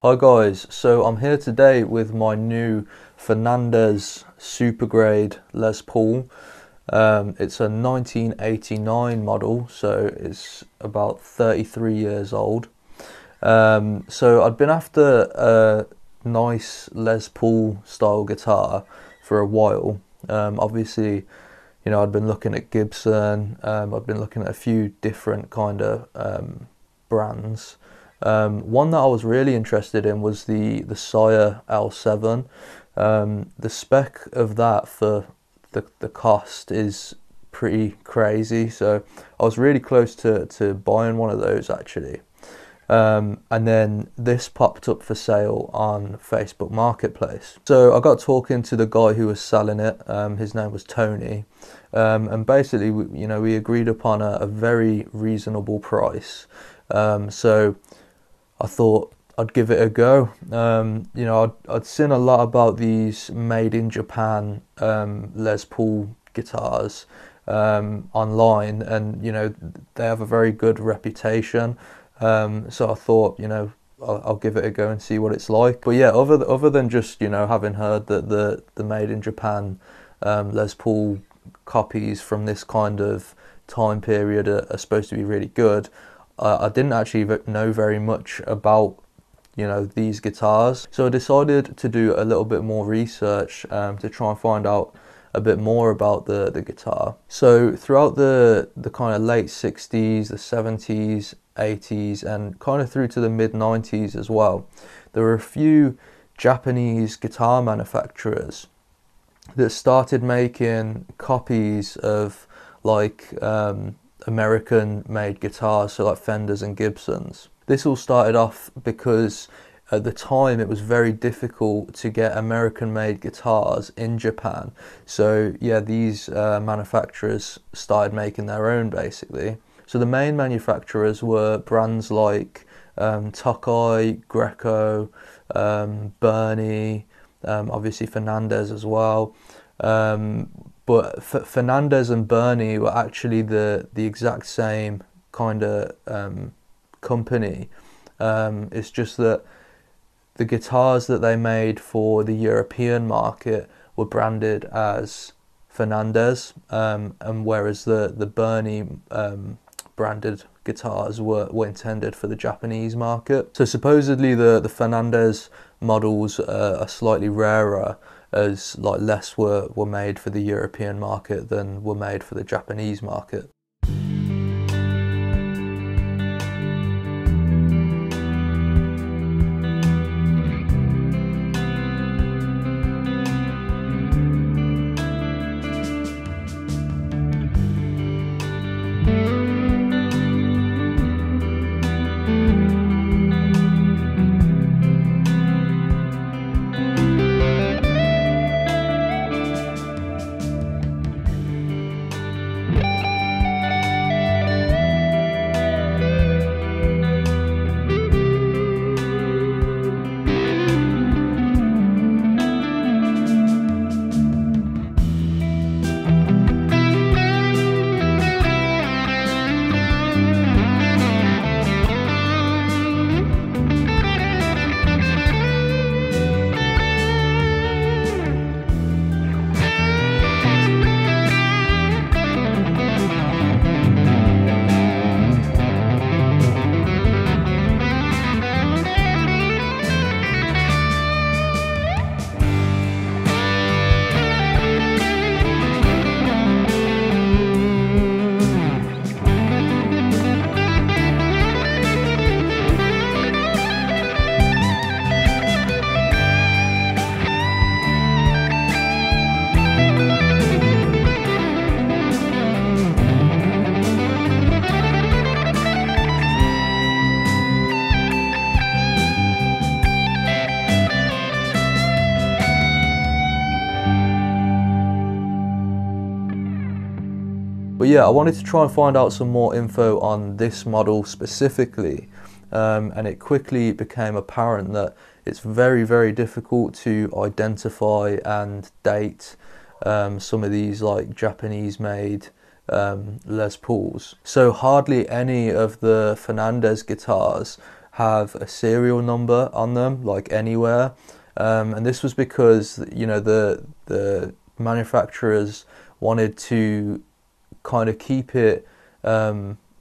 Hi guys, so I'm here today with my new Fernandes Super Grade Les Paul. It's a 1989 model, so it's about 33 years old. So I'd been after a nice Les Paul style guitar for a while. Obviously, you know, I'd been looking at Gibson, I'd been looking at a few different kind of brands. One that I was really interested in was the Sire L7. The spec of that for the cost is pretty crazy, so I was really close to buying one of those actually. And then this popped up for sale on Facebook Marketplace. So I got talking to the guy who was selling it. His name was Tony, and basically we agreed upon a very reasonable price. So I thought I'd give it a go. You know, I'd seen a lot about these made in Japan Les Paul guitars online, and you know, they have a very good reputation. So I thought, you know, I'll give it a go and see what it's like. But yeah, other than just, you know, having heard that the made in Japan Les Paul copies from this kind of time period are supposed to be really good, I didn't actually know very much about, you know, these guitars. So I decided to do a little bit more research to try and find out a bit more about the guitar. So throughout the kind of late 60s, the 70s, 80s, and kind of through to the mid 90s as well, there were a few Japanese guitar manufacturers that started making copies of like American made guitars, so like Fenders and Gibsons. This all started off because at the time it was very difficult to get American made guitars in Japan. So yeah, these manufacturers started making their own basically. So the main manufacturers were brands like Tokai, Greco, Burny, obviously Fernandes as well. But Fernandes and Burny were actually the exact same kind of company. It's just that the guitars that they made for the European market were branded as Fernandes, and whereas the Burny branded guitars were intended for the Japanese market. So supposedly the Fernandes models are slightly rarer, as like less were made for the European market than were made for the Japanese market. But yeah, I wanted to try and find out some more info on this model specifically, and it quickly became apparent that it's very, very difficult to identify and date some of these like Japanese made Les Pauls. So hardly any of the Fernandes guitars have a serial number on them, like anywhere, and this was because, you know, the manufacturers wanted to kind of keep it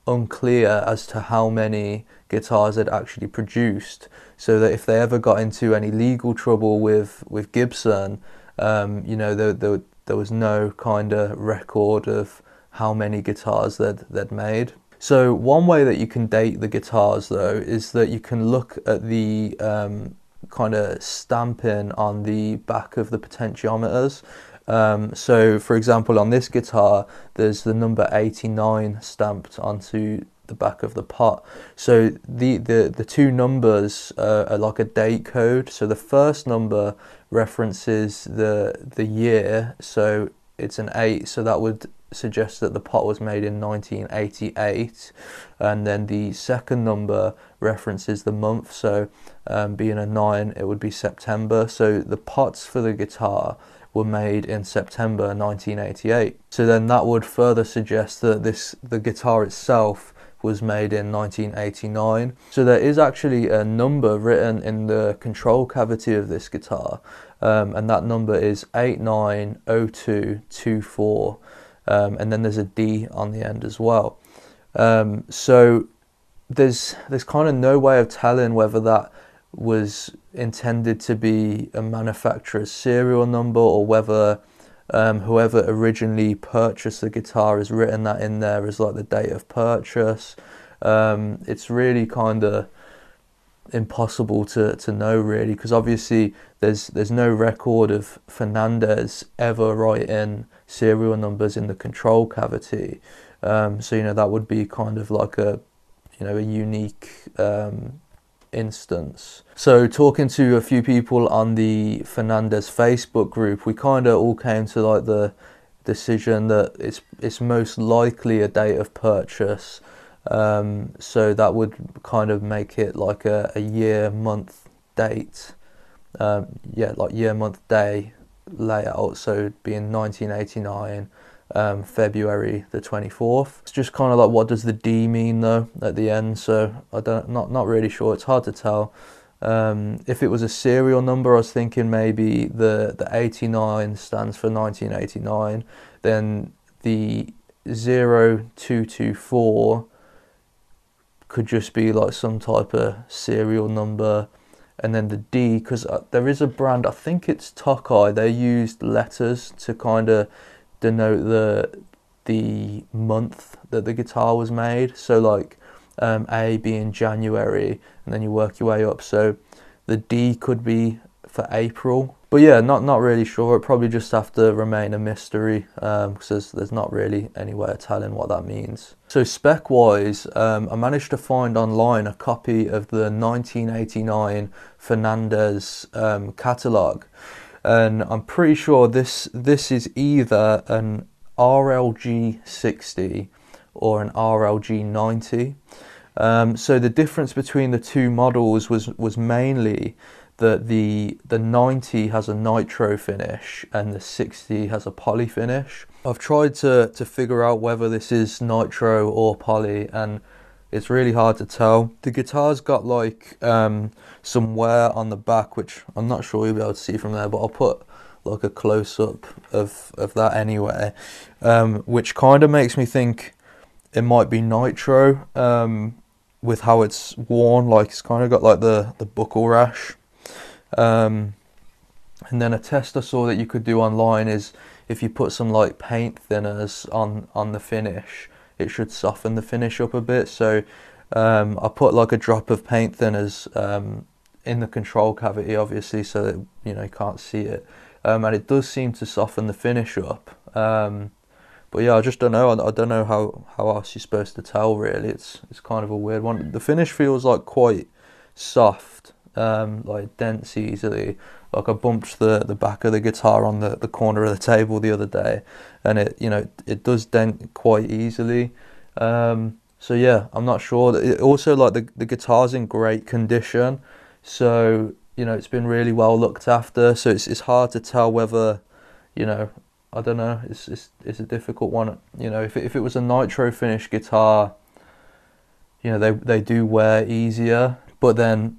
unclear as to how many guitars they'd actually produced, so that if they ever got into any legal trouble with Gibson, you know, there was no kind of record of how many guitars they'd made. So one way that you can date the guitars though is that you can look at the kind of stamping on the back of the potentiometers. So for example, on this guitar there's the number 89 stamped onto the back of the pot. So the two numbers are like a date code. So the first number references the year, so it's an 8, so that would suggest that the pot was made in 1988, and then the second number references the month, so being a 9 it would be September. So the pots for the guitar were made in September 1988, so then that would further suggest that the guitar itself was made in 1989. So there is actually a number written in the control cavity of this guitar, and that number is 890224, and then there's a D on the end as well. So there's kind of no way of telling whether that was intended to be a manufacturer's serial number, or whether whoever originally purchased the guitar has written that in there as like the date of purchase. It's really kind of impossible to know really, because obviously there's no record of Fernandes ever writing serial numbers in the control cavity. So you know, that would be kind of like a, you know, a unique instance. So talking to a few people on the Fernandes Facebook group, we kind of all came to like the decision that it's most likely a date of purchase. So that would kind of make it like a year, month, date. Yeah, like year, month, day layout. So being 1989, February the 24th. It's just kind of like, what does the D mean though at the end? So not really sure. It's hard to tell. If it was a serial number, I was thinking maybe the 89 stands for 1989. Then the 0224 could just be like some type of serial number, and then the D, because there is a brand, I think it's Tokai, they used letters to kind of denote the month that the guitar was made. So like A being January, and then you work your way up. So the D could be for April. But yeah, not really sure. It probably just have to remain a mystery, because there's not really any way of telling what that means. So spec wise, I managed to find online a copy of the 1989 Fernandes catalogue, and I'm pretty sure this is either an RLG 60 or an RLG 90. So the difference between the two models was mainly that the 90 has a nitro finish and the 60 has a poly finish. I've tried to figure out whether this is nitro or poly, and it's really hard to tell. The guitar's got like some wear on the back, which I'm not sure you'll be able to see from there, but I'll put like a close-up of that anyway, which kind of makes me think it might be nitro, with how it's worn. Like it's kind of got like the buckle rash. And then a test I saw that you could do online is if you put some like paint thinners on the finish, it should soften the finish up a bit. So I put like a drop of paint thinners in the control cavity, obviously, so that you know you can't see it, and it does seem to soften the finish up. But yeah, I just don't know. I don't know how else you're supposed to tell really. It's kind of a weird one. The finish feels like quite soft, like dents easily. Like I bumped the back of the guitar on the corner of the table the other day, and it does dent quite easily. So yeah, I'm not sure. Also, like the guitar's in great condition, so it's been really well looked after. So it's hard to tell whether, I don't know. It's a difficult one. If it was a nitro finish guitar, they do wear easier, but then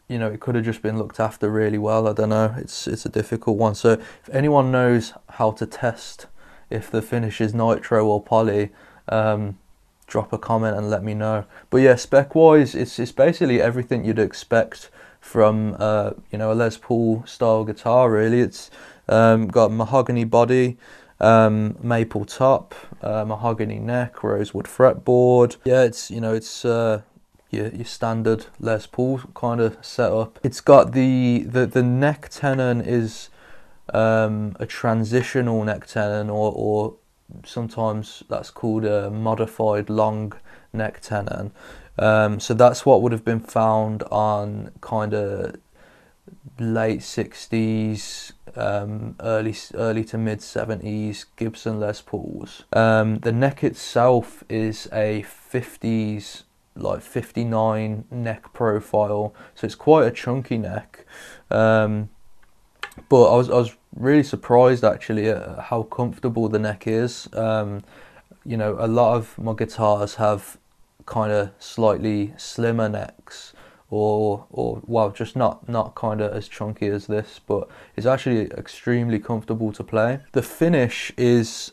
it could have just been looked after really well. I don't know. It's a difficult one. So if anyone knows how to test if the finish is nitro or poly, drop a comment and let me know. But yeah, spec wise, it's basically everything you'd expect from a Les Paul style guitar. Really, it's got mahogany body, maple top, mahogany neck, rosewood fretboard. Yeah, it's your standard Les Paul kind of setup. It's got the neck tenon is a transitional neck tenon, or sometimes that's called a modified long neck tenon. So that's what would have been found on kind of late 60s, early to mid 70s Gibson Les Pauls. The neck itself is a 50s, like 59 neck profile, so it's quite a chunky neck. But I was really surprised actually at how comfortable the neck is. A lot of my guitars have kind of slightly slimmer necks, or well, just not kind of as chunky as this, but it's actually extremely comfortable to play. The finish is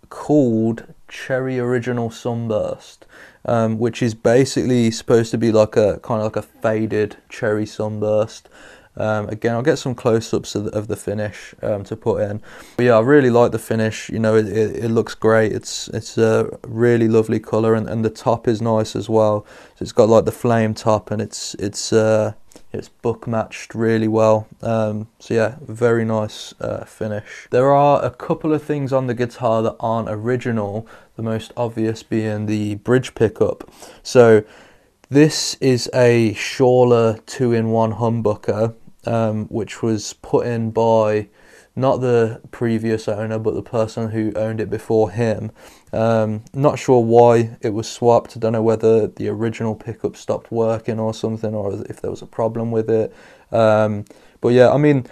called Cherry Original Sunburst, which is basically supposed to be like a kind of like a faded cherry sunburst. Again, I'll get some close-ups of the finish to put in. But yeah, I really like the finish. It looks great. It's a really lovely colour, and the top is nice as well. So it's got like the flame top, and it's book matched really well. So yeah, very nice finish. There are a couple of things on the guitar that aren't original. The most obvious being the bridge pickup. So this is a Schorler 2-in-1 humbucker, which was put in by not the previous owner, but the person who owned it before him. Not sure why it was swapped. I don't know whether the original pickup stopped working or something, or if there was a problem with it. But yeah, I mean,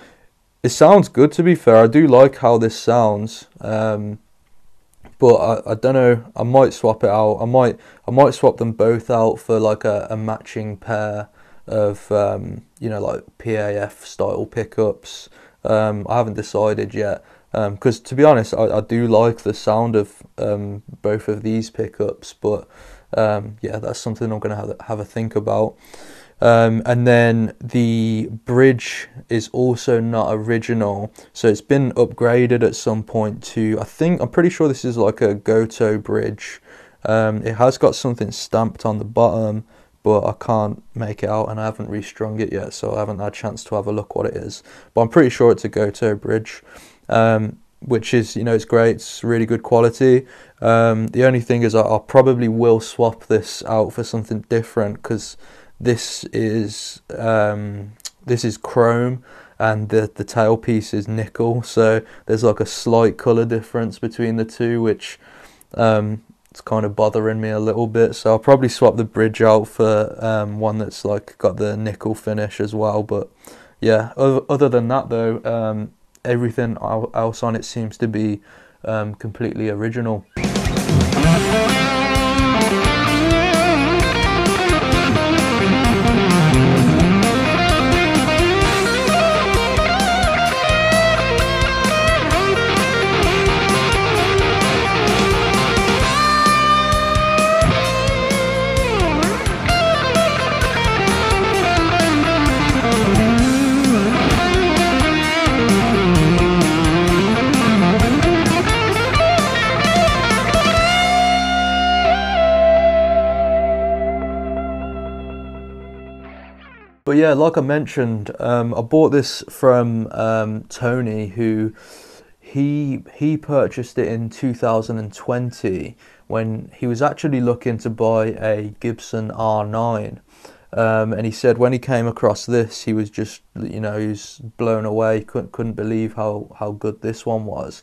it sounds good, to be fair. I do like how this sounds. But I don't know, I might swap it out. I might swap them both out for like a matching pair of like PAF style pickups. I haven't decided yet, because to be honest, I do like the sound of both of these pickups, but yeah, that's something I'm gonna have a think about. And then the bridge is also not original, so it's been upgraded at some point to, I'm pretty sure this is like a Goto bridge. It has got something stamped on the bottom, but I can't make it out, and I haven't restrung it yet, so I haven't had a chance to have a look what it is. But I'm pretty sure it's a Goto bridge, which is, it's great, it's really good quality. The only thing is I probably will swap this out for something different, because this is chrome and the tailpiece is nickel, so there's like a slight colour difference between the two, which it's kind of bothering me a little bit. So I'll probably swap the bridge out for one that's like got the nickel finish as well. But yeah, other than that though, everything else on it seems to be completely original. But yeah, like I mentioned, I bought this from Tony, who he purchased it in 2020 when he was actually looking to buy a Gibson R9. And he said when he came across this, he was just, he was blown away. Couldn't believe how good this one was.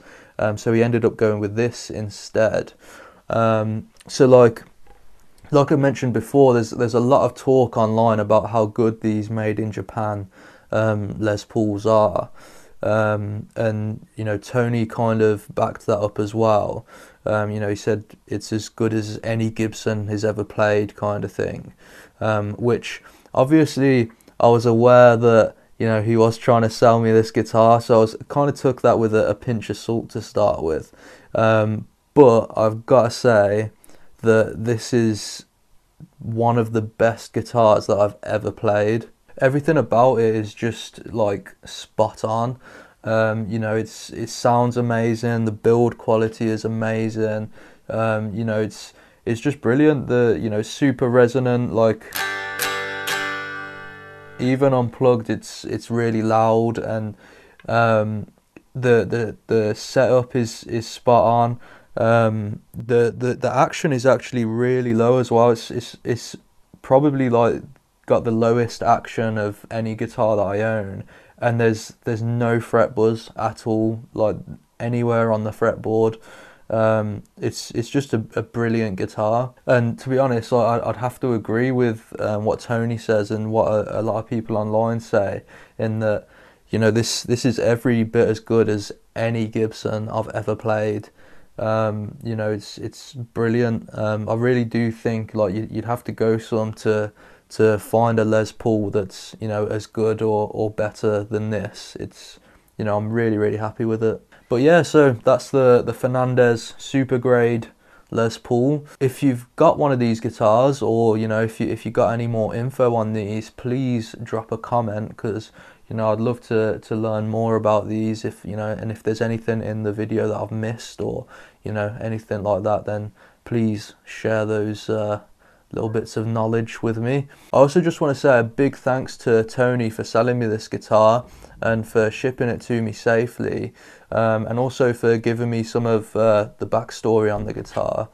So he ended up going with this instead. So like I mentioned before, there's a lot of talk online about how good these made in Japan Les Pauls are. And Tony kind of backed that up as well. He said it's as good as any Gibson has ever played, kind of thing. Which obviously I was aware that he was trying to sell me this guitar, so I kind of took that with a pinch of salt to start with. But I've got to say that this is one of the best guitars that I've ever played. Everything about it is just like spot on. It sounds amazing. The build quality is amazing. It's just brilliant. The super resonant, like even unplugged, it's really loud, and the setup is spot on. The action is actually really low as well. It's probably like got the lowest action of any guitar that I own, and there's no fret buzz at all, like anywhere on the fretboard. It's just a brilliant guitar, and to be honest, I'd have to agree with what Tony says and what a lot of people online say, in that this is every bit as good as any Gibson I've ever played. It's brilliant. I really do think like you'd have to go some to find a Les Paul that's as good or better than this. It's I'm really happy with it. But yeah, so that's the Fernandes Super Grade Les Paul. If you've got one of these guitars, or if you got any more info on these, please drop a comment, because I'd love to learn more about these. If and if there's anything in the video that I've missed, or anything like that, then please share those little bits of knowledge with me. I also just want to say a big thanks to Tony for selling me this guitar and for shipping it to me safely, and also for giving me some of the backstory on the guitar.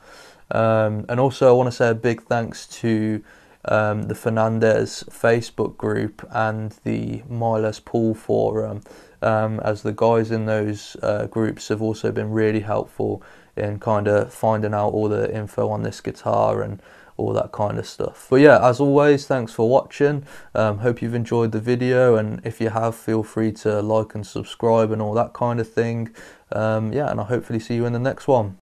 And also I want to say a big thanks to the Fernandes Facebook group and the My Les Paul forum, as the guys in those groups have also been really helpful in kind of finding out all the info on this guitar and all that kind of stuff. But yeah, as always, thanks for watching. Hope you've enjoyed the video, and if you have, feel free to like and subscribe and all that kind of thing. Yeah, and I'll hopefully see you in the next one.